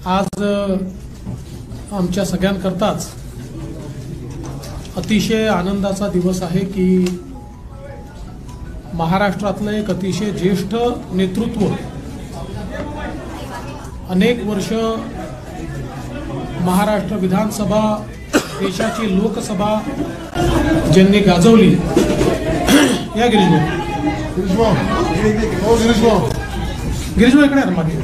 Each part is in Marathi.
आज आमच्या सगळ्यांकरताच अतिशय आनंदाचा दिवस आहे की महाराष्ट्रातलं एक अतिशय ज्येष्ठ नेतृत्व अनेक वर्ष महाराष्ट्र विधानसभा देशाची लोकसभा ज्यांनी गाजवली या गिरीश इकडे मागे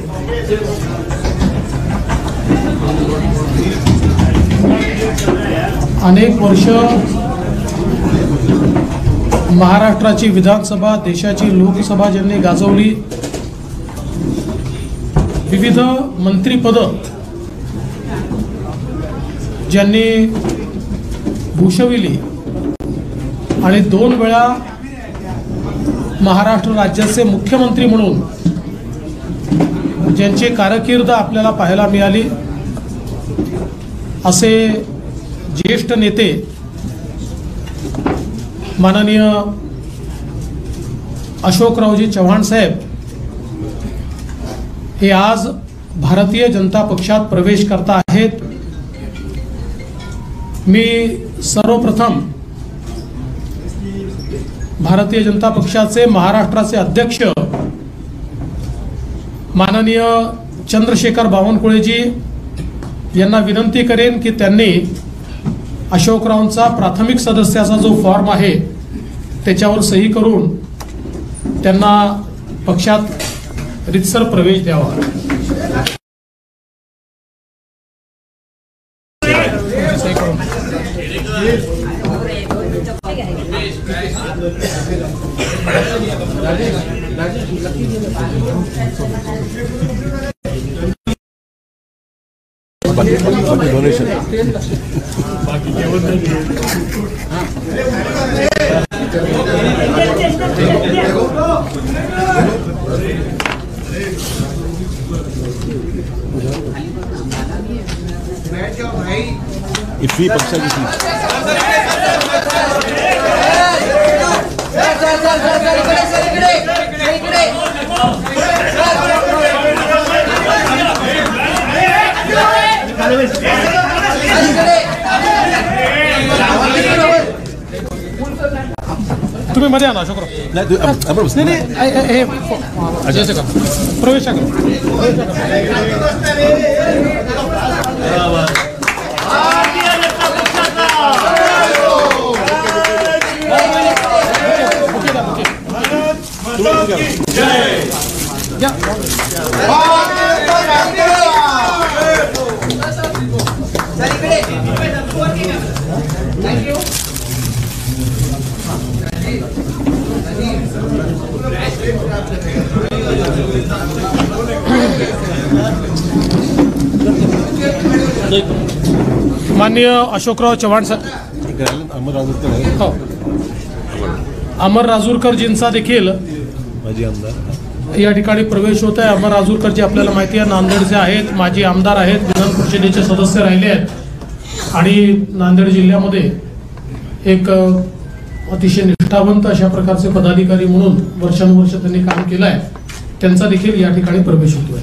अनेक वर्ष महाराष्ट्राची विधानसभा देशाची लोकसभा ज्यांनी गाजवली विविध मंत्रिपद ज्यांनी भूषविली आणि 2 वेळा महाराष्ट्र राज्याचे मुख्यमंत्री म्हणून ज्यांची कारकीर्द आपल्याला पाहायला मिळाली असे ज्येष्ठ नेते माननीय अशोकरावजी चव्हाण साहेब हे आज भारतीय जनता पक्षात प्रवेश करता आहेत। मी सर्वप्रथम भारतीय जनता पक्षाचे महाराष्ट्राचे अध्यक्ष माननीय चंद्रशेखर बावनकुळेजी यांना विनंती करेन की त्यांनी अशोकरावांचा प्राथमिक सदस्याचा जो फॉर्म आहे त्याच्यावर सही करून त्यांना पक्षात रितसर प्रवेश द्यावा। डोनेशन इफी पक्षाची तुम्ही मध्ये आणा अशोकराव नाही प्रवेश माननीय अशोकराव चव्हाण साहेब अमर राजूरकरजींचा देखील माजी आमदार या ठिकाणी प्रवेश होत आहे। अमर राजूरकरजी आपल्याला माहिती आहे नांदेडचे आहेत, माजी आमदार आहेत, विधान परिषदेचे सदस्य राहिले आहेत आणि नांदेड जिल्ह्यामध्ये एक अतिशय निष्ठावंत अशा प्रकारचे पदाधिकारी म्हणून वर्षानुवर्ष त्यांनी काम केलं आहे। त्यांचा देखील या ठिकाणी प्रवेश होतोय।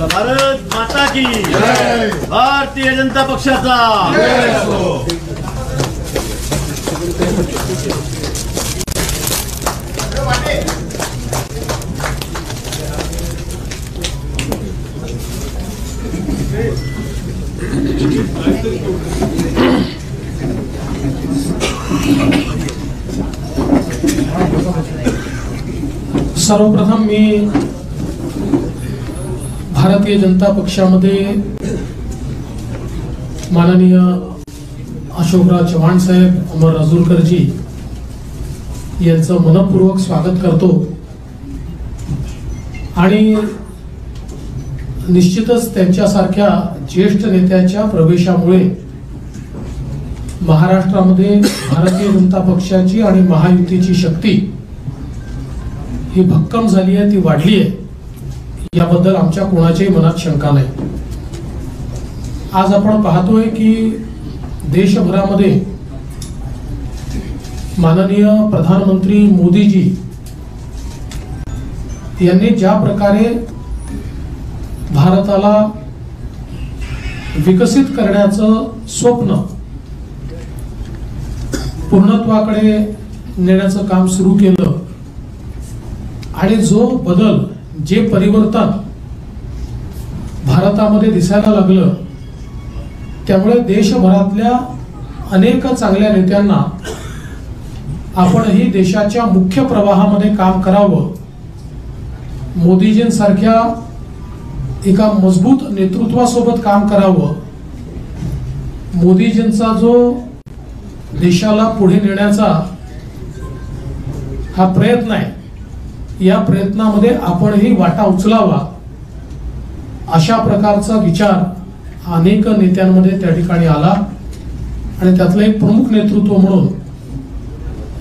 भारत माता की जय, भारतीय जनता पक्षाचा जय हो। सर्वप्रथम मी भारतीय जनता पक्षामध्ये माननीय अशोकराव चव्हाण साहेब, अमर राजूरकरजी यांचं मनपूर्वक स्वागत करतो आणि निश्चितच त्यांच्यासारख्या ज्येष्ठ नेत्याच्या प्रवेशामुळे महाराष्ट्रामध्ये भारतीय जनता पक्षाची आणि महायुतीची शक्ती ही भक्कम झाली आहे, ती वाढली आहे, याबद्दल आमच्या कोणाच्याही मनात शंका नाही। आज आपण पाहतोय की देशभरामध्ये माननीय प्रधानमंत्री मोदीजी यांनी ज्या प्रकारे भारताला विकसित करण्याचं स्वप्न पूर्णत्वाकडे नेण्याचं काम सुरू केलं आणि जो बदल, जे परिवर्तन भारतामध्ये दिसायला लागलं, त्यामुळे देशभरातल्या अनेक चांगल्या नेत्यांना आपणही देशाच्या मुख्य प्रवाहामध्ये काम करावं, मोदीजींसारख्या एका मजबूत नेतृत्वासोबत काम करावं, मोदीजींचा जो देशाला पुढे नेण्याचा हा प्रयत्न आहे, या प्रयत्नामध्ये आपणही वाटा उचलावा, अशा प्रकारचा विचार अनेक नेत्यांमध्ये त्या ठिकाणी आला आणि त्यातलं एक प्रमुख नेतृत्व म्हणून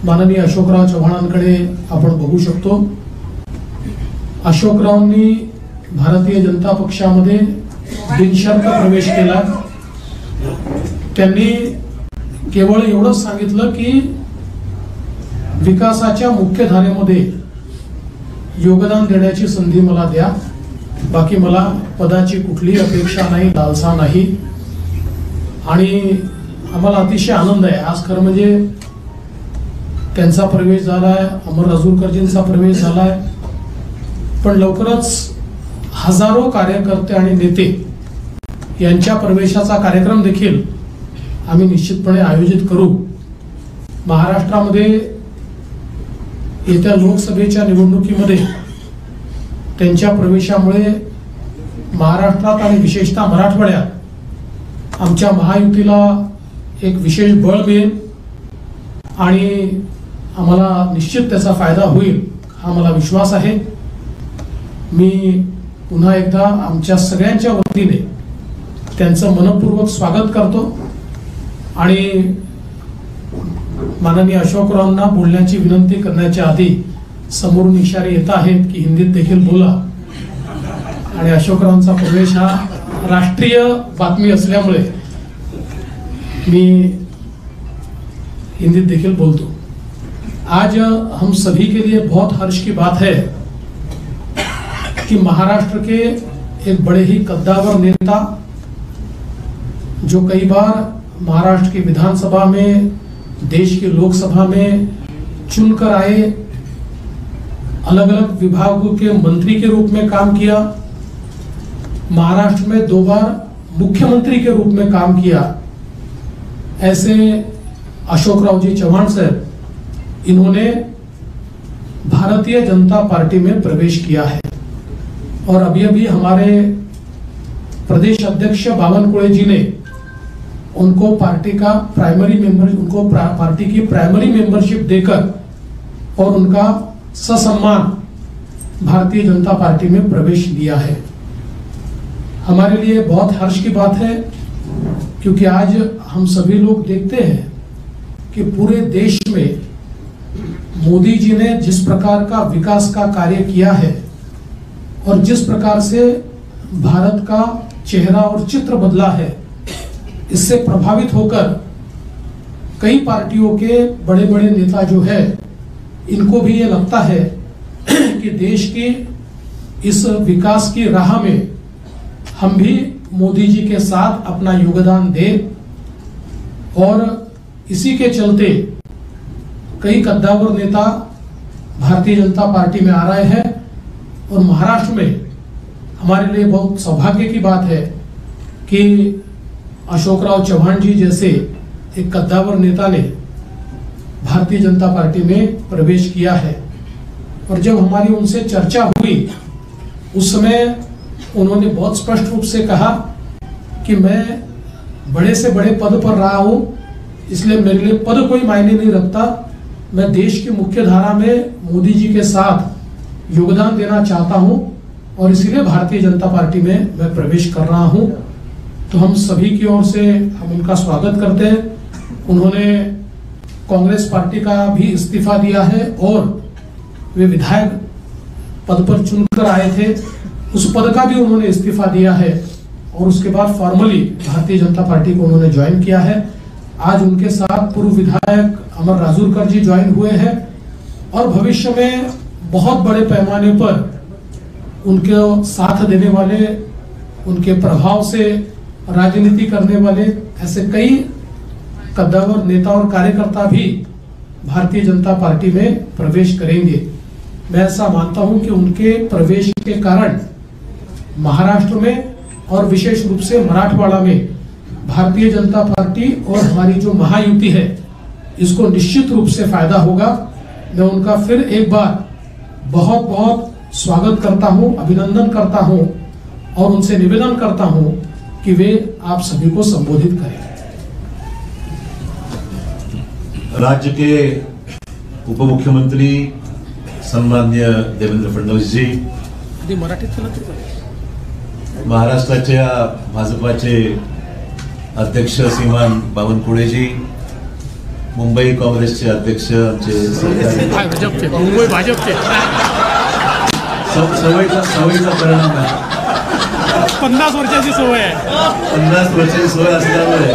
माननीय अशोकराव चव्हाणांकडे आपण बघू शकतो. अशोकरावांनी भारतीय जनता पक्षामध्ये बिनशर्त प्रवेश केला. त्यांनी केवळ एवढंच सांगितलं की विकासाच्या मुख्य धारेमध्ये योगदान देण्याची संधी मला द्या, बाकी मला पदाची कुठलीही अपेक्षा नाही, लालसा नाही. आणि आम्हाला अतिशय आनंद आहे. आज खरं म्हणजे त्यांचा प्रवेश झालाय, अमर राजूरकरजींचा प्रवेश झालाय, पण लवकरच हजारो कार्यकर्ते आणि नेते यांच्या प्रवेशाचा कार्यक्रम देखील आम्ही निश्चितपणे आयोजित करू. महाराष्ट्रामध्ये येत्या लोकसभेच्या निवडणुकीमध्ये त्यांच्या प्रवेशामुळे महाराष्ट्रात आणि विशेषतः मराठवाड्यात आमच्या महायुतीला एक विशेष बळ मिळेल आणि आम्हाला निश्चित त्याचा फायदा होईल, हा मला विश्वास आहे. मी पुन्हा एकदा आमच्या सगळ्यांच्या वतीने त्यांचं मनपूर्वक स्वागत करतो आणि माननीय अशोकरावांना बोलण्याची विनंती करण्याच्या आधी समोरून इशारे येत आहेत की हिंदीत देखील बोला, आणि अशोकरावांचा प्रवेश हा राष्ट्रीय बातमी असल्यामुळे मी हिंदीत देखील बोलतो. आज हम सभी के लिए बहुत हर्ष की बात है कि महाराष्ट्र के एक बड़े ही कद्दावर नेता, जो कई बार महाराष्ट्र की विधानसभा में, देश की लोकसभा में चुनकर आए, अलग अलग विभागों के मंत्री के रूप में काम किया, महाराष्ट्र में 2 बार मुख्यमंत्री के रूप में काम किया, ऐसे अशोकराव जी चौहान साहब, इन्होंने भारतीय जनता पार्टी में प्रवेश किया है. और अभी अभी हमारे प्रदेश अध्यक्ष बावनकुळे जी ने उनको पार्टी का प्राइमरी मेंबर, उनको पार्टी की प्राइमरी मेंबरशिप देकर और उनका ससम्मान भारतीय जनता पार्टी में प्रवेश दिया है. हमारे लिए बहुत हर्ष की बात है, क्योंकि आज हम सभी लोग देखते हैं कि पूरे देश में मोदी जी ने जिस प्रकार का विकास का कार्य किया है और जिस प्रकार से भारत का चेहरा और चित्र बदला है, इससे प्रभावित होकर कई पार्टियों के बड़े बड़े नेता जो है, इनको भी ये लगता है कि देश की इस विकास की राह में हम भी मोदी जी के साथ अपना योगदान दें. और इसी के चलते कई कद्दावर नेता भारतीय जनता पार्टी में आ रहे हैं. और महाराष्ट्र में हमारे लिए बहुत सौभाग्य की बात है कि अशोकराव चौहान जी जैसे एक कद्दावर नेता ने भारतीय जनता पार्टी में प्रवेश किया है. और जब हमारी उनसे चर्चा हुई, उस समय उन्होंने बहुत स्पष्ट रूप से कहा कि मैं बड़े से बड़े पद पर रहा हूं, इसलिए मेरे लिए पद कोई मायने नहीं रखता, मैं देश की मुख्य धारा में मोदी जी के साथ योगदान देना चाहता हूं और इसीलिए भारतीय जनता पार्टी में मैं प्रवेश कर रहा हूं. तो हम सभी की ओर से हम उनका स्वागत करते हैं. उन्होंने कांग्रेस पार्टी का भी इस्तीफा दिया है और वे विधायक पद पर चुनकर आए थे, उस पद का भी उन्होंने इस्तीफा दिया है और उसके बाद फॉर्मली भारतीय जनता पार्टी को उन्होंने ज्वाइन किया है. आज उनके साथ पूर्व विधायक अमर राजूरकर जी ज्वाइन हुए हैं और भविष्य में बहुत बड़े पैमाने पर उनके साथ देने वाले, उनके प्रभाव से राजनीति करने वाले ऐसे कई कद्दावर नेता और कार्यकर्ता भी भारतीय जनता पार्टी में प्रवेश करेंगे। मैं ऐसा मानता हूं कि उनके प्रवेश के कारण महाराष्ट्र में और विशेष रूप से मराठवाड़ा में भारतीय जनता पार्टी और हमारी जो महायुति है इसको निश्चित रूप से फायदा होगा। मैं उनका फिर एक बार बहुत बहुत स्वागत करता हूं, अभिनंदन करता हूं और उनसे निवेदन करता हूं कि वे आप सभी को संबोधित करें। राज्य के उप मुख्यमंत्री सन्मान्य देवेंद्र फडणवीस जी, महाराष्ट्राच्या भाजपाचे अध्यक्ष श्रीमान बावनकुळेजी, मुंबई काँग्रेसचे अध्यक्ष आमचे मुंबई भाजपचे सवयीचा परिणाम आहे, 50 वर्षाची सवय आहे, 50 वर्षाची सवय असल्यामुळे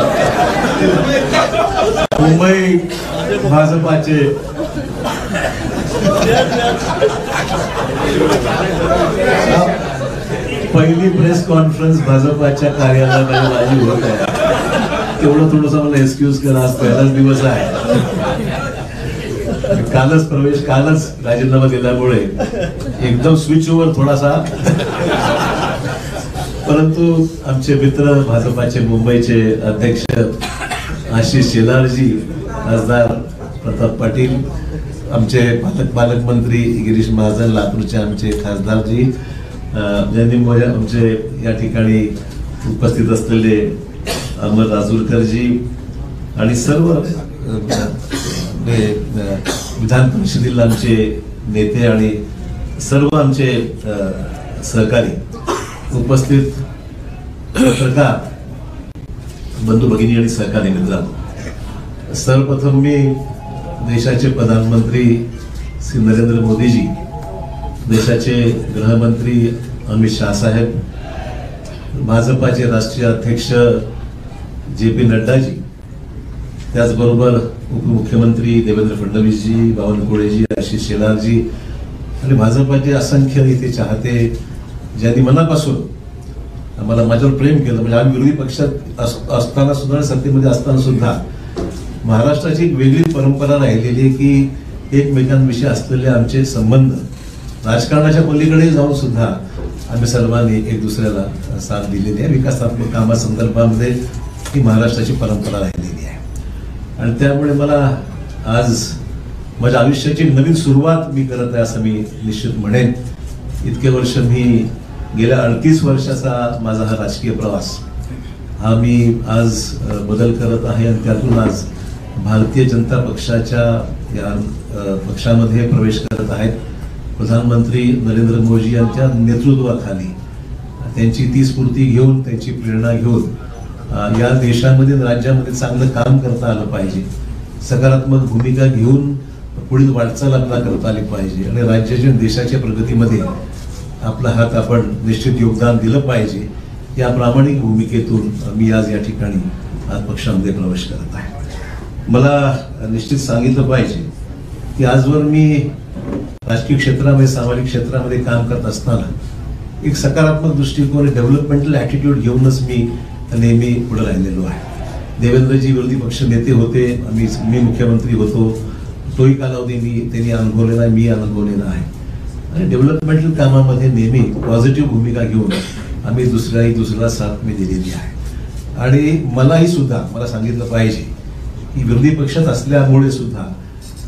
मुंबई भाजपाचे पहिली प्रेस कॉन्फरन्स भाजपाच्या कार्यालयामध्ये माझी होत आहे, तेवढं थोडंसं मला एक्सक्यूज करा, आज पहिलाच दिवस आहे, कालच राजीनामा दिल्यामुळे एकदम स्विच ओव्हर थोडासा, परंतु आमचे मित्र भाजपाचे मुंबईचे अध्यक्ष आशिष शेलारजी, खासदार प्रताप पाटील, आमचे पालकमंत्री गिरीश महाजन, लातूरचे आमचे खासदारजी, आमचे या ठिकाणी उपस्थित असलेले अमर राजूरकरजी आणि सर्व विधान परिषदेला आमचे नेते आणि सर्व आमचे सहकारी उपस्थित पत्रकार बंधू भगिनी आणि सहकारी मित्रांनो, सर्वप्रथम मी देशाचे प्रधानमंत्री श्री नरेंद्र मोदीजी, देशाचे गृहमंत्री अमित शाह साहेब, भाजपाचे राष्ट्रीय अध्यक्ष JP नड्डाजी, त्याचबरोबर उपमुख्यमंत्री देवेंद्र फडणवीसजी, बावनकुळेजी, आशिष शेलारजी आणि भाजपाचे असंख्य इथे चाहते ज्यांनी मनापासून आम्हाला माझ्यावर प्रेम केलं, म्हणजे आम्ही विरोधी पक्षात असताना सुद्धा, सत्तेमध्ये असताना सुद्धा महाराष्ट्राची एक वेगळी परंपरा राहिलेली आहे की एकमेकांविषयी असलेले आमचे संबंध राजकारणाच्या पलीकडे जाऊन सुद्धा आम्ही सर्वांनी एक दुसऱ्याला साथ दिलेली आहे। विकासात्मक कामासंदर्भामध्ये ही महाराष्ट्राची परंपरा राहिलेली आहे आणि त्यामुळे मला आज माझ्या आयुष्याची नवीन सुरुवात मी करत आहे असं मी निश्चित म्हणेन। इतके वर्ष मी गेल्या 38 वर्षाचा माझा हा राजकीय प्रवास हा मी आज बदल करत आहे आणि त्यातून आज भारतीय जनता पक्षाच्या या पक्षामध्ये प्रवेश करत आहेत। प्रधानमंत्री नरेंद्र मोदी यांच्या नेतृत्वाखाली त्यांची ती स्फूर्ती घेऊन, त्यांची प्रेरणा घेऊन या देशामध्ये राज्यामध्ये चांगलं काम करता आलं पाहिजे, सकारात्मक भूमिका घेऊन पुढील वाटचाल आपल्याला करता आली पाहिजे आणि राज्याच्या देशाच्या प्रगतीमध्ये आपला हात आपण निश्चित योगदान दिलं पाहिजे। या प्रामाणिक भूमिकेतून मी आज या ठिकाणी आज पक्षामध्ये प्रवेश करत आहे। मला निश्चित सांगितलं पाहिजे की आजवर मी राजकीय क्षेत्रामध्ये, सामाजिक क्षेत्रामध्ये काम करत असताना एक सकारात्मक दृष्टिकोन, डेव्हलपमेंटल ॲटिट्यूड घेऊनच मी नेहमी पुढे राहिलेलो आहे। देवेंद्रजी विरोधी पक्ष नेते होते, मी मुख्यमंत्री होतो, तोही कालावधी त्यांनी अनुभवलेला आहे, मी अनुभवलेला आहे आणि डेव्हलपमेंटल कामामध्ये नेहमी पॉझिटिव्ह भूमिका घेऊन आम्ही दुसऱ्याला साथ मी दिलेली आहे। आणि मलाही सुद्धा मला सांगितलं पाहिजे की विरोधी पक्षात असल्यामुळे सुद्धा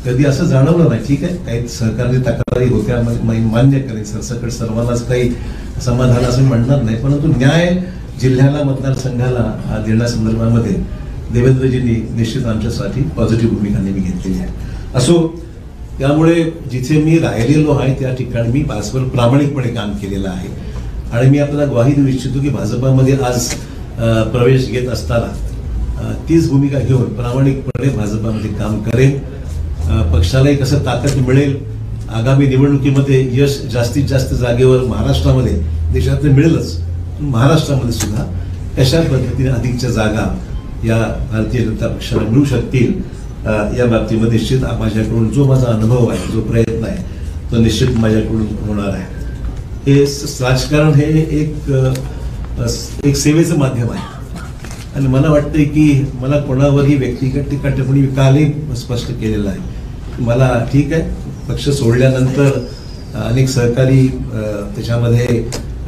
कधी असं जाणवलं नाही, ठीक आहे काही सहकारी तक्रारी होत्या, मान्य करेन, सरसकट सर्वांनाच काही समाधान असं म्हणणार नाही, परंतु न्याय जिल्ह्याला, मतदारसंघाला देण्यासंदर्भामध्ये देवेंद्रजींनी निश्चित आमच्यासाठी पॉझिटिव्ह भूमिका नेहमी घेतलेली आहे। असो, त्यामुळे जिथे मी राहिलेलो आहे त्या ठिकाणी मी परस्पर प्रामाणिकपणे काम केलेलं आहे आणि मी आपल्याला ग्वाही देऊ इच्छितो की भाजपामध्ये आज प्रवेश घेत असताना तीच भूमिका घेऊन प्रामाणिकपणे भाजपामध्ये काम करेन। पक्षालाही कसं ताकद मिळेल, आगामी निवडणुकीमध्ये यश जास्तीत जास्त जागेवर महाराष्ट्रामध्ये, देशात मिळेलच, महाराष्ट्रामध्ये सुद्धा कशा पद्धतीने अधिकच्या जागा या भारतीय जनता पक्षाला मिळू शकतील या बाबतीमध्ये निश्चित माझ्याकडून जो माझा अनुभव आहे, जो प्रयत्न आहे, तो निश्चित माझ्याकडून होणार आहे. हे राजकारण हे एक सेवेचं माध्यम आहे आणि मला वाटतंय की मला कोणावरही व्यक्तिगत टीका टिप्पणी कालही स्पष्ट केलेलं आहे. मला ठीक आहे, पक्ष सोडल्यानंतर अनेक सहकारी त्याच्यामध्ये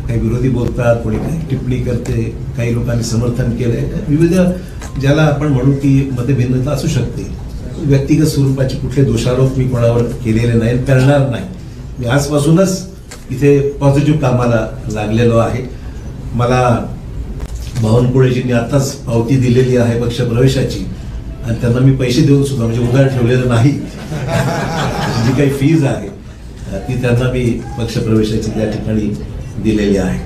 काही विरोधी बोलतात, कोणी काही टिप्पणी करते, काही लोकांनी समर्थन केलंय. विविध ज्याला आपण म्हणू की मतभिन्नता असू शकते. व्यक्तिगत स्वरूपाचे कुठले दोषारोप मी कोणावर केलेले नाही, करणार नाही. मी आजपासूनच इथे पॉझिटिव्ह कामाला लागलेलो आहे. मला बावनकुळेजींनी आताच पावती दिलेली आहे पक्ष प्रवेशाची आणि त्यांना मी पैसे देऊन सुद्धा म्हणजे उधार ठेवलेलं नाही. जी काही फीज आहे ती त्यांना मी पक्ष प्रवेशाची त्या ठिकाणी दिलेली आहे.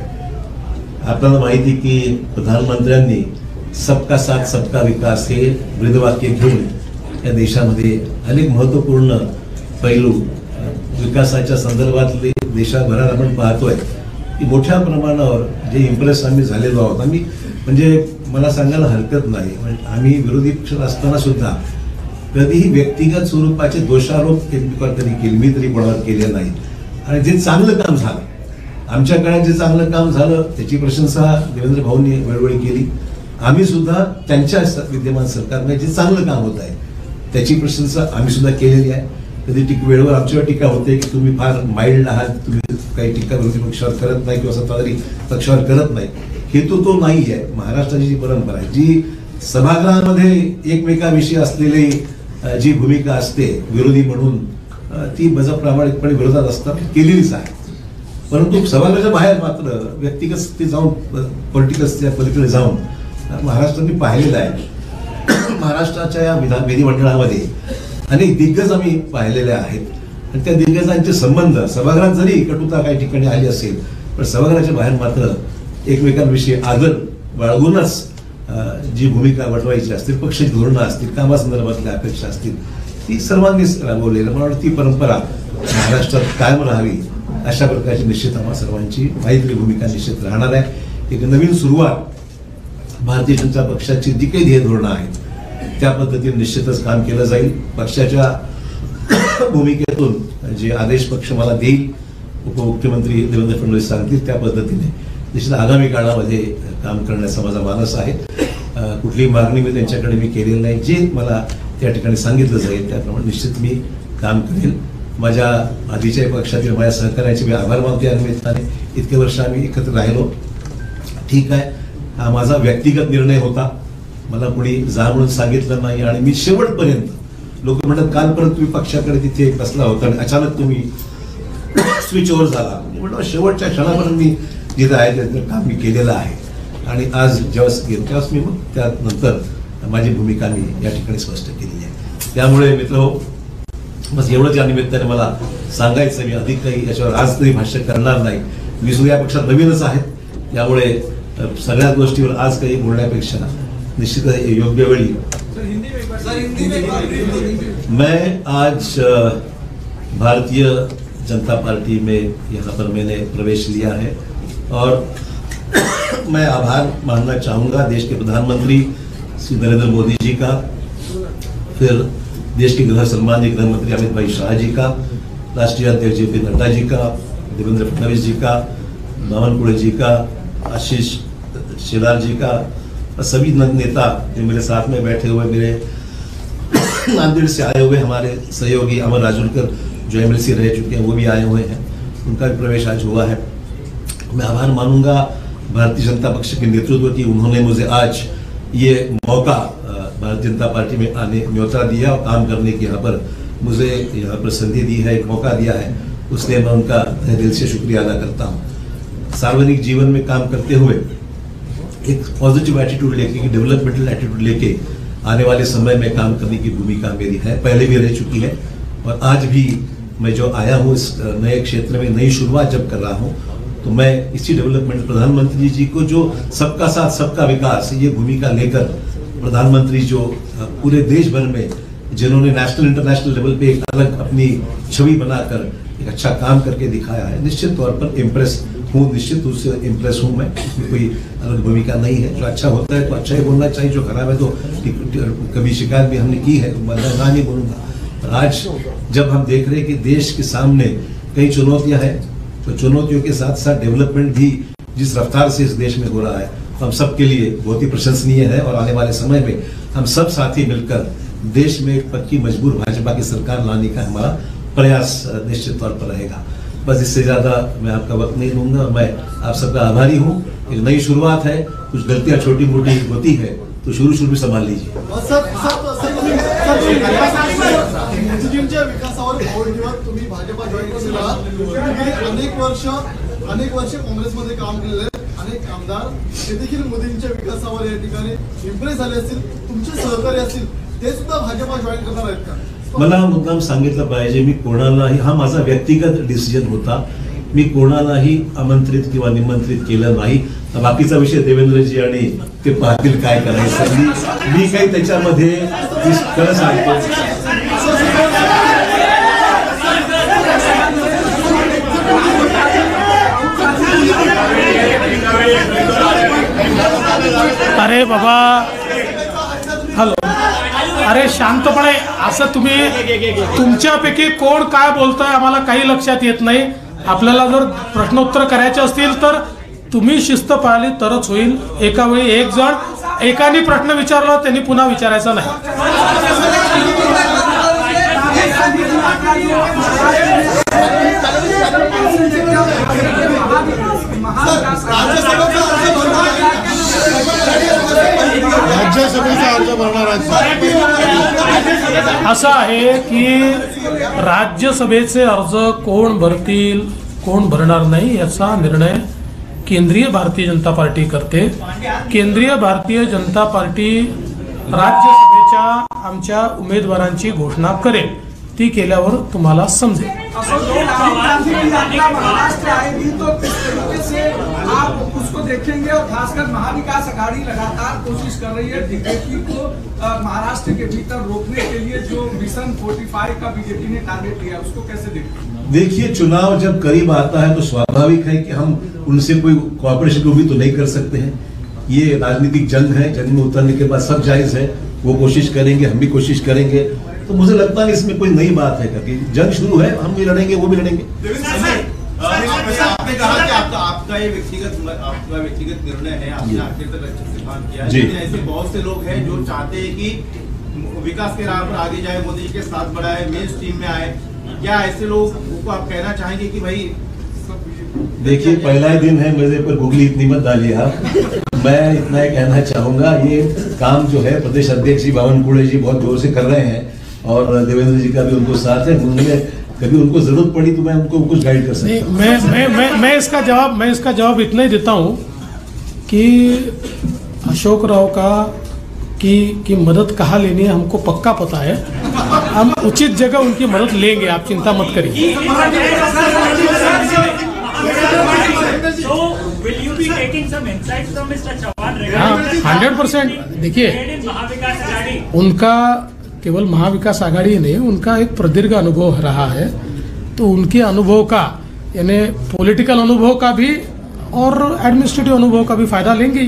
आपल्याला माहिती की प्रधानमंत्र्यांनी सबका साथ सबका विकास हे ब्रीदवाक्य घेऊन या देशामध्ये अनेक महत्वपूर्ण पैलू विकासाच्या संदर्भातले देशाभरात आपण पाहतोय की मोठ्या प्रमाणावर जे इम्प्रेस आम्ही झालेलो आहोत. आम्ही म्हणजे मला सांगायला हरकत नाही, आम्ही विरोधी पक्षात असताना सुद्धा कधीही व्यक्तिगत स्वरूपाचे दोषारोप एकमेकावर कधी केले मी तरी कोणावर केले नाही. आणि जे चांगलं काम झालं, आमच्या काळात जे चांगलं काम झालं त्याची प्रशंसा देवेंद्र भाऊंनी वेळोवेळी केली. आम्ही सुद्धा त्यांच्या विद्यमान सरकारने जे चांगलं काम होत आहे त्याची प्रशंसा आम्ही सुद्धा केलेली आहे. कधी वेळेवर आमच्यावर टीका होते की तुम्ही फार माइल्ड आहात, तुम्ही काही टीका विरोधी पक्षावर करत नाही किंवा सत्ताधारी पक्षावर करत नाही. हेतू तो नाही आहे. महाराष्ट्राची जी परंपरा आहे, जी सभागृहामध्ये एकमेकाविषयी असलेली जी भूमिका असते विरोधी म्हणून, ती प्रामाणिकपणे विरोधात असताना केलेलीच आहे. परंतु सभागृहाच्या बाहेर मात्र व्यक्तिगत स्थिती जाऊन पॉलिटिकल पलीकडे जाऊन महाराष्ट्राने पाहिलेलं आहे. महाराष्ट्राच्या या विधिमंडळामध्ये अनेक दिग्गज आम्ही पाहिलेले आहेत आणि त्या दिग्गजांचे संबंध सभागृहात जरी कटुता काही ठिकाणी आली असेल पण सभागृहाच्या बाहेर मात्र एकमेकांविषयी आदर बाळगूनच जी भूमिका वटवायची असतील, पक्षाची धोरणं असतील, कामासंदर्भातल्या अपेक्षा असतील, ती सर्वांनीच राबवलेली. मला वाटतं ती परंपरा महाराष्ट्रात कायम राहावी अशा प्रकारची निश्चित आम्हा सर्वांची मैत्री भूमिका निश्चित राहणार आहे. एक नवीन सुरुवात भारतीय जनता पक्षाची जी काही ध्येय धोरणं आहेत त्या पद्धतीने निश्चितच काम केलं जाईल. पक्षाच्या भूमिकेतून जे आदेश पक्ष मला देईल, उपमुख्यमंत्री देवेंद्र फडणवीस सांगतील त्या पद्धतीने निश्चित आगामी काळामध्ये काम करण्याचा माझा मानस आहे. कुठलीही मागणी मी त्यांच्याकडे मी केलेली नाही. जे मला त्या ठिकाणी सांगितलं जाईल त्याप्रमाणे निश्चित मी काम करेल. माझ्या आधीच्या पक्षातील माझ्या सहकार्याचे मी आभार मानतो. या निमित्ताने इतके वर्ष आम्ही एकत्र राहिलो. ठीक आहे, हा माझा व्यक्तिगत निर्णय होता. मला कोणी जा म्हणून सांगितलं नाही आणि मी शेवटपर्यंत लोक म्हणतात काल परत तुम्ही पक्षाकडे तिथे बसला होता आणि अचानक तुम्ही स्विच ओव्हर झाला. म्हणून शेवटच्या क्षणापर्यंत मी जिथं आहे त्याचं काम मी केलेलं आहे आणि आज जेव्हा गेलो तेव्हाच मी मग त्यानंतर माझी भूमिका मी या ठिकाणी स्पष्ट केलेली आहे. त्यामुळे मित्र बस एवढंच या निमित्ताने मला सांगायचं. मी अधिक काही याच्यावर आज तरी भाष्य करणार नाही. मी सुद्धा या पक्षात नवीनच आहे, त्यामुळे सगळ्या गोष्टीवर आज काही बोलण्यापेक्षा निश्चित योग्य वेळी मैं आज भारतीय जनता पार्टी में यहाँ पर मैंने प्रवेश लिया है और मैं आभार मानना चाहूँगा देश के प्रधानमंत्री श्री नरेंद्र मोदी जी का, फिर देश के गृह सम्मानीय गृह मंत्री अमित भाई शाह जी का, राष्ट्रीय अध्यक्ष जे पी नड्डा जी का, देवेंद्र फडणवीस जी का, बावनकुळे जी का, आशीष शेलार जी का, और सभी नेता जो मेरे साथ में बैठे हुए, मेरे नांदेड़ से आए हुए हमारे सहयोगी अमर राजूरकर जो एमएलसी रह चुके हैं वो भी आए हुए हैं, उनका भी प्रवेश आज हुआ है. मैं आभार मानूंगा भारतीय जनता पक्ष के नेतृत्व की. उन्होंने मुझे आज ये मौका भारतीय जनता पार्टी में आने न्योता दिया और काम करने की यहाँ पर मुझे यहाँ पर संधि दी है, एक मौका दिया है, उसलिए मैं उनका तहे दिल से शुक्रिया अदा करता हूँ. सार्वजनिक जीवन में काम करते हुए एक पॉजिटिव एटीट्यूड लेके, डेवलपमेंटल एटीट्यूड लेके आने वाले समय में काम करने की भूमिका मेरी है, पहले भी रह चुकी है और आज भी मैं जो आया हूँ इस नए क्षेत्र में नई शुरुआत जब कर रहा हूँ तो मैं इसी डेवलपमेंट प्रधानमंत्री जी को जो सबका साथ सबका विकास ये भूमिका लेकर प्रधानमंत्री जो पूरे देश भर में जिन्होंने नेशनल इंटरनेशनल लेवल पे एक अलग अपनी छवि बनाकर एक अच्छा काम करके दिखाया है। निश्चित तौर पर इम्प्रेस हूँ, निश्चित रूप से इम्प्रेस हूँ मैं, इसमें कोई अलग भूमिका नहीं है। जो अच्छा होता है तो अच्छा ही बोलना चाहिए, जो खराब है तो कभी शिकायत भी हमने की है, मैं ना नहीं बोलूँगा। आज जब हम देख रहे हैं कि देश के सामने कई चुनौतियाँ हैं, तो चुनौतियों के साथ साथ डेवलपमेंट भी जिस रफ्तार से इस देश में हो रहा है, हम सबके लिए बहुत ही प्रशंसनीय है। और आने वाले समय में हम सब साथी मिलकर देश में एक पक्की मजबूर भाजपा की सरकार लाने का हमारा प्रयास निश्चित तौर पर रहेगा। बस इससे ज्यादा मैं आपका वक्त नहीं लूंगा। मैं आप सबका आभारी हूँ। एक नई शुरुआत है, कुछ गलतियां छोटी मोटी होती है तो शुरू में संभाल लीजिए। मोदीजींच्या विकासावर भाव घेऊन तुम्ही भाजपा जॉईन केलेला आहात। अनेक वर्ष काँग्रेसमध्ये काम केलेले अनेक आमदार ते देखील मोदींच्या विकासावर या ठिकाणी इम्प्रेस झाले असतील, तुमचे सहकारी असतील, ते सुद्धा भाजपा जॉईन करणार आहेत का? मला मुद्दाम सांगितलं पाहिजे, मी कोणालाही, हा माझा व्यक्तिगत डिसिजन होता, मी कोणालाही आमंत्रित किंवा निमंत्रित केलं नाही। बाकीचा विषय देवेंद्रजी आणि ते पाहतील काय करायचं, मी काही त्याच्यामध्ये खरं सांगतो। अरे बाबा, हॅलो, अरे शांतपणे, असं तुम्ही तुमच्यापैकी कोण काय बोलतोय आम्हाला काही लक्षात येत नाही। आपल्याला जर प्रश्नोत्तर करायचे असतील तर तुम्ही शिस्त पाळली तरच होईल। एका वेळी एक जण एकाने प्रश्न विचारला त्यांनी पुन्हा विचारायचा नाही। असं आहे की राज्यसभेचे अर्ज कोण भरतील कोण भरणार नाही याचा निर्णय केंद्रीय भारतीय जनता पार्टी करते। केंद्रीय भारतीय जनता पार्टी राज्यसभेच्या आमच्या उमेदवारांची घोषणा करेल, ती केल्यावर तुम्हाला समजेल। महाराष्ट्र आएगी तो किस तरीके से आप उसको देखेंगे, और खासकर महाविकास आघाड़ी लगातार कोशिश कर रही है बीजेपी को महाराष्ट्र के भीतर रोकने के लिए, जो मिशन 45 का बीजेपी ने टारगेट लिया, उसको कैसे देखते हैं? देखिए, चुनाव जब करीब आता है तो स्वाभाविक है कि हम उनसे कोई कोऑपरेशन भी तो नहीं कर सकते हैं। ये राजनीतिक जंग है, जंग में उतरने के बाद सब जायज है, वो कोशिश करेंगे, हम भी कोशिश करेंगे। तो मुझे लगता है इसमें कोई नई बात है कि जंग शुरू है, हम भी लड़ेंगे, वो भी लड़ेंगे। आपने कहा कि आपका ये व्यक्तिगत निर्णय है, आपने आखिर तक अच्छे से काम किया है, लेकिन ऐसे बहुत से लोग हैं जो चाहते हैं कि विकास के राह पर आगे जाए, मोदी जी के साथ बढ़ाए, मेन स्ट्रीम में आए। क्या ऐसे लोगों को आप कहना चाहेंगे कि भाई? देखिए, पहला ही दिन है, मेरे पर गुगली इतनी मत डालिए आप। मैं इतना ही कहना चाहूंगा, ये काम जो है प्रदेश अध्यक्ष जी बावनकुळे जी बहुत जोर से कर रहे हैं और देवेंद्र जी का भी उनको साथ है। उन्होंने कभी उनको जरूरत पड़ी तो मैं उनको कुछ गाइड कर सकता हूं। मैं इसका जवाब इतना ही देता हूं कि अशोक राव की मदद कहाँ लेनी है हमको पक्का पता है। हम उचित जगह उनकी मदद लेंगे, आप चिंता मत करिए। Will you be taking some insights from Mr. Chauhan? 100%। देखिए, उनका केवल महाविकास आघाड़ी नहीं, उनका एक प्रदीर्घ अनुभव रहा है, तो उनके अनुभव का, यानी पॉलिटिकल अनुभव का भी और एडमिनिस्ट्रेटिव अनुभव का भी फायदा लेंगे।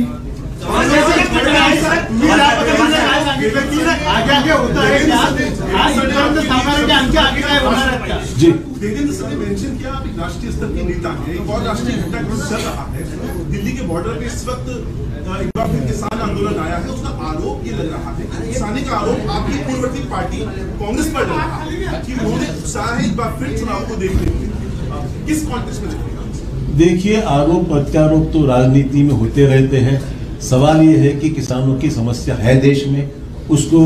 जी, देवेंद्र सर ने मेंशन किया, आप एक राष्ट्रीय स्तर के नेता हैं, एक और राष्ट्रीय घटनाक्रम चल रहा है दिल्ली के बॉर्डर पे। इस वक्त एक बार फिर किसान आंदोलन आया है, उसका आरोप ये लग रहा है कि किसानी का आरोप आपकी पूर्ववर्ती पार्टी कांग्रेस पर लग रहा है कि उन्होंने उत्साह है एक बार फिर चुनाव को देखने के। किस कॉन्टेक्स्ट में देखेगा? देखिए, आरोप प्रत्यारोप तो राजनीति में होते रहते हैं। सवाल ये है कि किसानों की समस्या है देश में, उसको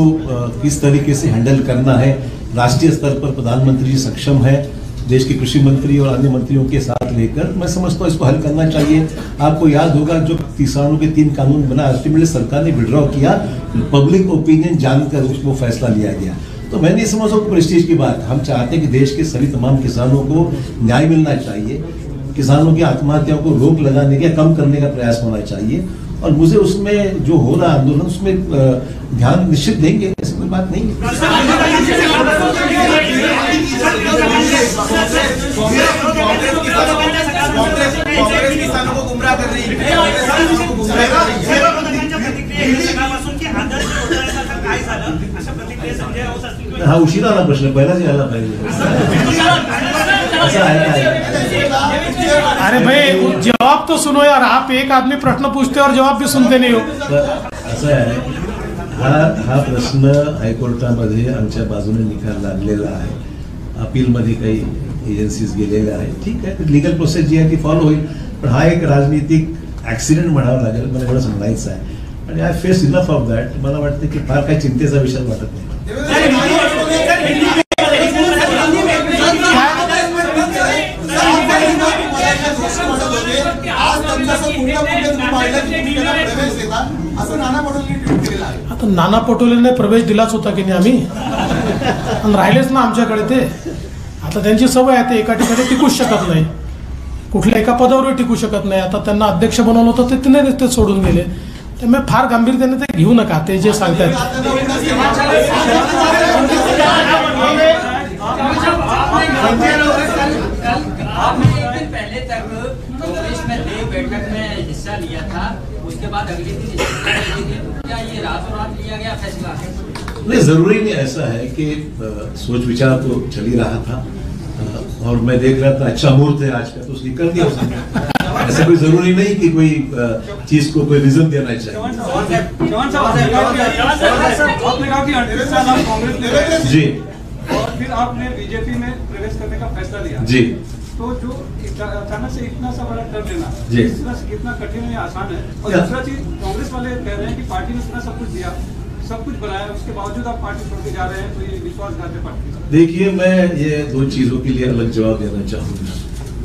किस तरीके से हैंडल करना है। राष्ट्रीय स्तर पर प्रधानमंत्री जी सक्षम है, देश के कृषि मंत्री और अन्य मंत्रियों के साथ लेकर मैं समझता हूँ इसको हल करना चाहिए। आपको याद होगा, जो किसानों के 3 कानून बना, अल्टीमेटली सरकार ने विड्रॉ किया, पब्लिक ओपिनियन जानकर उसको फैसला लिया गया। तो मैं नहीं समझता हूँ प्रेस्टीज की बात। हम चाहते हैं कि देश के सभी तमाम किसानों को न्याय मिलना चाहिए, किसानों की आत्महत्याओं को रोक लगाने का, कम करने का प्रयास होना चाहिए। और मुझे उसमें जो हो रहा आंदोलन, उसमें ध्यान निश्चित देंगे। बात नहीं है। कांग्रेस किसानों को गुमराह कर रही है। हा उशिरा आला प्रश्न, पहिलाच यायला पाहिजे असं आहे काय? अरे भाई जवाब तो सुनो यार, आप एक आदमी प्रश्न पूछते हो और जवाब भी सुनते नहीं हो। असं आहे, हा प्रश्न हायकोर्टामध्ये आमच्या बाजूने निकाल लागलेला आहे, अपीलमध्ये काही एजन्सीज गेलेल्या आहेत, ठीक आहे, लिगल प्रोसेस जी आहे ती फॉलो होईल, पण हा एक राजनीतिक ऍक्सिडेंट म्हणावा लागेल, मला एवढं समजायचं आहे, आणि I face enough of that. मला वाटतं की फार काही चिंतेचा विषय वाटत नाही. आता नाना पटोलेंना प्रवेश दिलाच होता की नाही आम्ही, आणि राहिलेच ना आमच्याकडे ते. आता त्यांची सवय आहे, ते एका ठिकाणी टिकूच शकत नाही, कुठल्या एका पदावर टिकू शकत नाही. आता त्यांना अध्यक्ष बनवलं होतं ते तिने ते सोडून गेले, त्यामुळे फार गांभीर्याने ते घेऊ नका ते जे सांगतात. आपने एक दिन पहले तक कांग्रेस में बैठक में हिस्सा लिया था, उसके बाद अगले दिन क्या ये रातों रात लिया गया फैसला है? नहीं, जरूरी नहीं ऐसा है कि सोच विचार तो चल ही रहा था, और मैं देख रहा था अच्छा मुहूर्त है आज का, तो निकल दिया उसने. ऐसा कोई जरूरी नहीं कि कोई चीज को कोई रीजन देना चाहिए. आपने कहा कि 38 साल आप कांग्रेस में जी, और फिर आपने बीजेपी में प्रवेश करने का फैसला लिया जी, तो जो अचानक से इतना सा बड़ा टर्न लेना जी, इस तरह से कितना कठिन है या आसान है? और दूसरा चीज, कांग्रेस वाले कह रहे हैं कि पार्टी ने इतना सब कुछ दिया, सब कुछ बनाया, उसके बावजूद आप पार्टी छोड़ के जा रहे हैं, तो ये विश्वासघात है पार्टी. देखिए, मैं ये दो चीजों के लिए अलग जवाब देना चाहूंगा.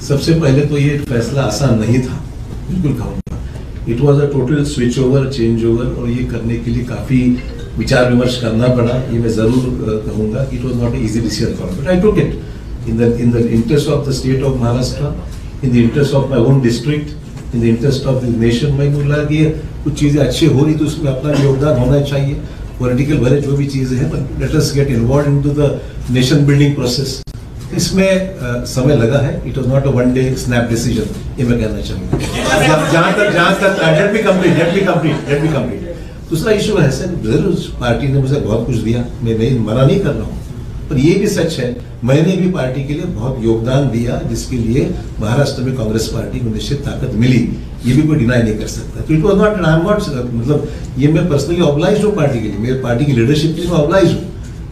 सबसे पहले तो ये फैसला आसान नहीं था, बिल्कुल कहूँगा. It was a total switch over, change over, और ये करने के लिए काफी विचार विमर्श करना पड़ा. ये मैं जरूर कहूँगा कि it was not easy decision for me, but I took it in the interest of the state of Maharashtra, in the interest of my own district, in the interest of the nation. मैं बोला कि कुछ चीजें अच्छी हो रही तो उसमें अपना योगदान होना चाहिए. पॉलिटिकल भले जो भी चीजें हैं, but let us get involved into the nation building process. इसमें समय लगा है. It was not a one day snap decision, ये मैं कहना चाहूँगा. जहाँ तक let me complete. दूसरा इशू है सर, जरूर पार्टी ने मुझे बहुत कुछ दिया, मैं नहीं मना नहीं कर रहा हूँ, पर ये भी सच है मैंने भी पार्टी के लिए बहुत योगदान दिया, जिसके लिए महाराष्ट्र में कांग्रेस पार्टी को निश्चित ताकत मिली, ये भी कोई डिनाई नहीं कर सकता. तो it was not, I am not, मतलब ये मैं पर्सनली ऑब्लाइज हूँ पार्टी के लिए, मेरे पार्टी की लीडरशिप के लिए ऑब्लाइज हूँ,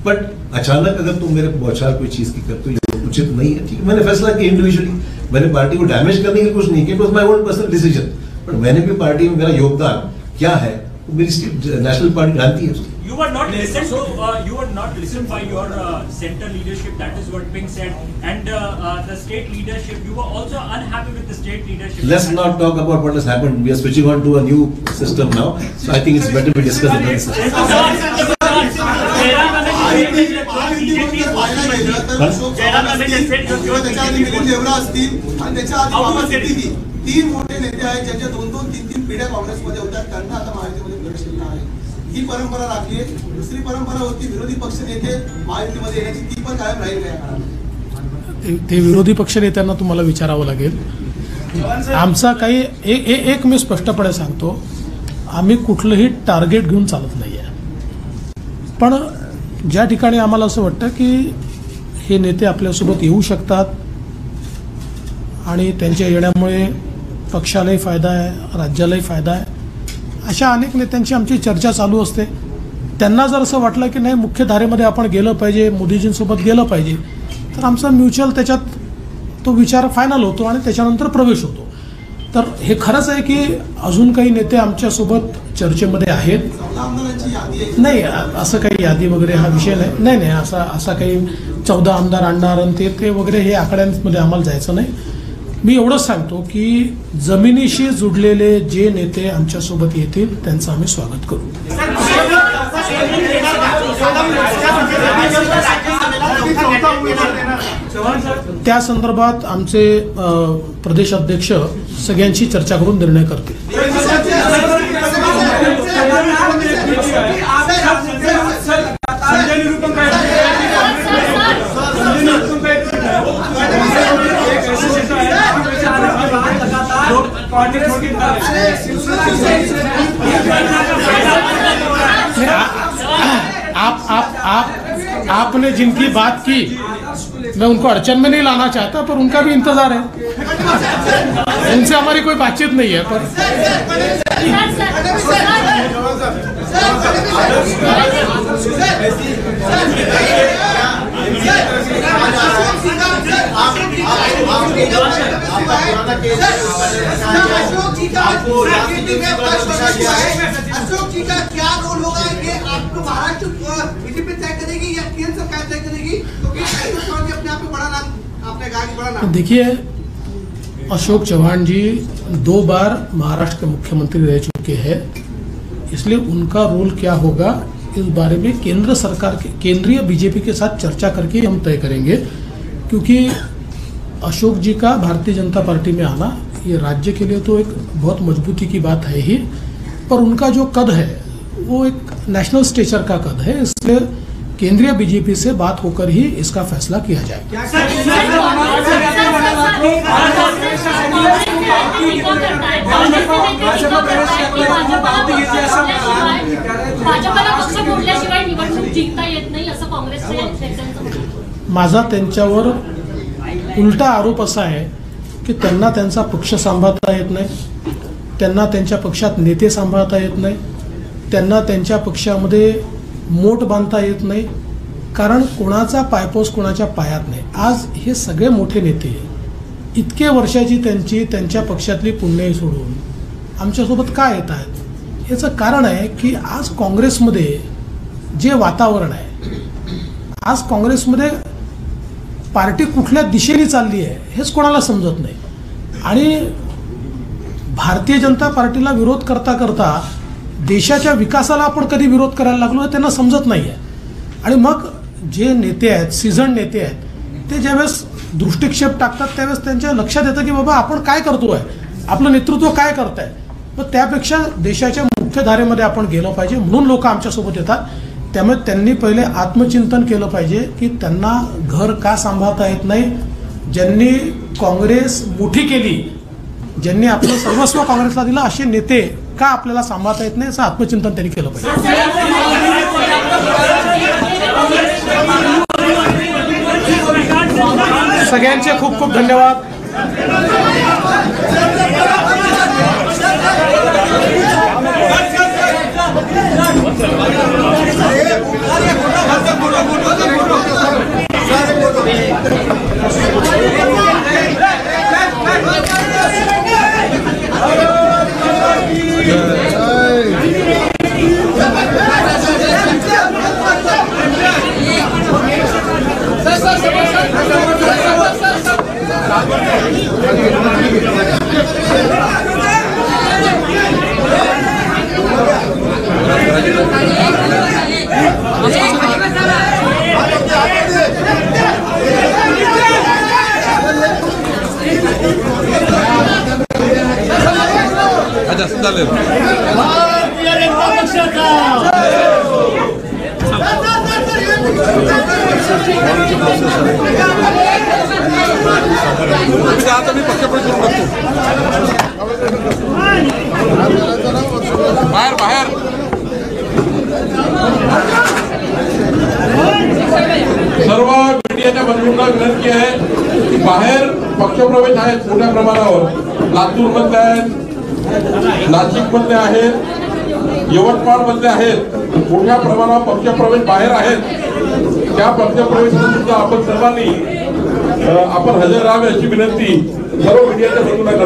बट अचानक अगर तुम मेरे बौछार कोई चीज की करते हो, ये उचित नहीं है. ठीक है, मैंने फैसला किया इंडिविजुअली, मैंने पार्टी को डैमेज करने के लिए कुछ नहीं किया, it was my own personal decision, but मैंने भी पार्टी में मेरा योगदान क्या है मेरी नेशनल पार्टी जानती है. You were not listened to. You were not listened by your center leadership. That is what being said. And the state leadership. You were also unhappy with the state leadership. Let's not talk about what has happened. We are switching on to a new system now, so I think it's better we discuss the next system. तीन मोठे नेते आहेत ज्यांच्या 2-2-3-3 पिढ्या काँग्रेसमध्ये होत्या, त्यांना आता महायुतीमध्ये प्रवेश केला आहे. ही परंपरा राखली आहे. दुसरी परंपरा होती विरोधी पक्ष नेते महायुतीमध्ये येण्याची, ती पण कायम राहील या काळात. ते विरोधी पक्ष नेत्यांना तुम्हाला विचारावं लागेल. आमचा काही एक मी स्पष्टपणे सांगतो, आम्ही कुठलंही टार्गेट घेऊन चालत नाही आहे, पण ज्या ठिकाणी आम्हाला असं वाटतं की हे नेते आपल्यासोबत येऊ शकतात आणि त्यांच्या येण्यामुळे पक्षालाही फायदा आहे, राज्यालाही फायदा आहे, अशा अनेक नेत्यांची आमची चर्चा चालू असते. त्यांना जर असं वाटलं की नाही मुख्यधारेमध्ये आपण गेलं पाहिजे, मोदीजींसोबत गेलं पाहिजे, तर आमचा म्युच्युअल त्याच्यात तो विचार फायनल होतो आणि त्याच्यानंतर प्रवेश होतो. तर हे खरंच आहे की अजून काही नेते आमच्यासोबत चर्चेमध्ये आहेत. नाही, असं काही यादी वगैरे हा विषय नाही. नाही असा काही 14 आमदार आणणार आणि ते वगैरे हे आकड्यांमध्ये आम्हाला जायचं नाही. मी एवढंच सांगतो की जमिनीशी जुडलेले जे नेते आमच्यासोबत येतील त्यांचं आम्ही स्वागत करू. त्या संदर्भात आमचे प्रदेश अध्यक्ष सगळ्यांची चर्चा करून निर्णय करतील. कांग्रेस की तरफ से शिवसेना आपने जिनकी बात की मैं उनको अड़चन में नहीं लाना चाहता, पर उनका भी इंतजार है, उनसे हमारी कोई बातचीत नहीं है। पर अशोक जी का क्या रोल होगा, ये आपको महाराष्ट्र बीजेपी तय करेगी या केंद्र सरकार तय करेगी? क्योंकि अपने आप में बड़ा नाम आपने कहा कि बड़ा नाम। देखिए, अशोक चौहान जी 2 बार महाराष्ट्र के मुख्यमंत्री रह चुके हैं, इसलिए उनका रोल क्या होगा इस बारे में केंद्र सरकार के केंद्रीय बीजेपी के साथ चर्चा करके हम तय करेंगे। क्योंकि अशोक जी का भारतीय जनता पार्टी में आना ये राज्य के लिए तो एक बहुत मजबूती की बात है ही, पर उनका जो कद है वो एक नेशनल स्टेचर का कद है, इसलिए केंद्रीय बीजेपी से बात होकर ही इसका फैसला किया जाए। माझा त्यांच्यावर उलटा आरोप असा आहे की त्यांना त्यांचा पक्ष सांभाळता येत नाही, त्यांना त्यांच्या पक्षात नेते सांभाळता येत नाही, त्यांना त्यांच्या पक्षामध्ये मोठ बांधता येत नाही, कारण कोणाचा पायपोस कोणाच्या पायात नाही। आज हे सगळे मोठे नेते इतके वर्षाची त्यांच्या पक्षातली पुण्याई सोडून आमच्यासोबत का येत आहेत, याचं कारण आहे की आज काँग्रेसमध्ये जे वातावरण आहे, आज काँग्रेसमध्ये पार्टी कुठल्या दिशेने चालली आहे हेच कोणाला समजत नाही। आणि भारतीय जनता पार्टीला विरोध करता करता देशाच्या विकासाला आपण कधी विरोध करायला लागलो हे त्यांना समजत नाही आहे। आणि मग जे नेते आहेत, सीझन नेते आहेत, ते ज्यावेळेस दृष्टिक्षेप टाकतात त्यावेळेस त्यांच्या लक्षात येतं की बाबा आपण काय करतोय, आपलं नेतृत्व काय करताय, मग त्यापेक्षा देशाच्या मुख्यधारेमध्ये आपण गेलो पाहिजे, म्हणून लोक आमच्यासोबत येतात। त्यामुळे त्यांनी पहिले आत्मचिंतन केलं पाहिजे की त्यांना घर का सांभाळता येत नाही, ज्यांनी काँग्रेस मोठी केली, ज्यांनी आपलं सर्वस्व काँग्रेसला दिलं, असे नेते का आपल्याला सांभाळता येत नाही, याचं आत्मचिंतन त्यांनी केलं पाहिजे। सगळ्यांचे खूप खूप धन्यवाद। बाहेर सर्व मीडियाच्या बंधूंना विनंती आहे की बाहेर पक्षप्रवेश आहेत मोठ्या प्रमाणावर, लातूर मधले आहेत, नाशिक मधले आहेत, यवतमाळ मधले आहेत, मोठ्या प्रमाणावर पक्षप्रवेश बाहेर आहेत। त्या पक्षप्रवेशाला सुद्धा आपण सर्वांनी आपण हजर राहावे अशी विनंती सर्व मीडियाच्या बंधूंना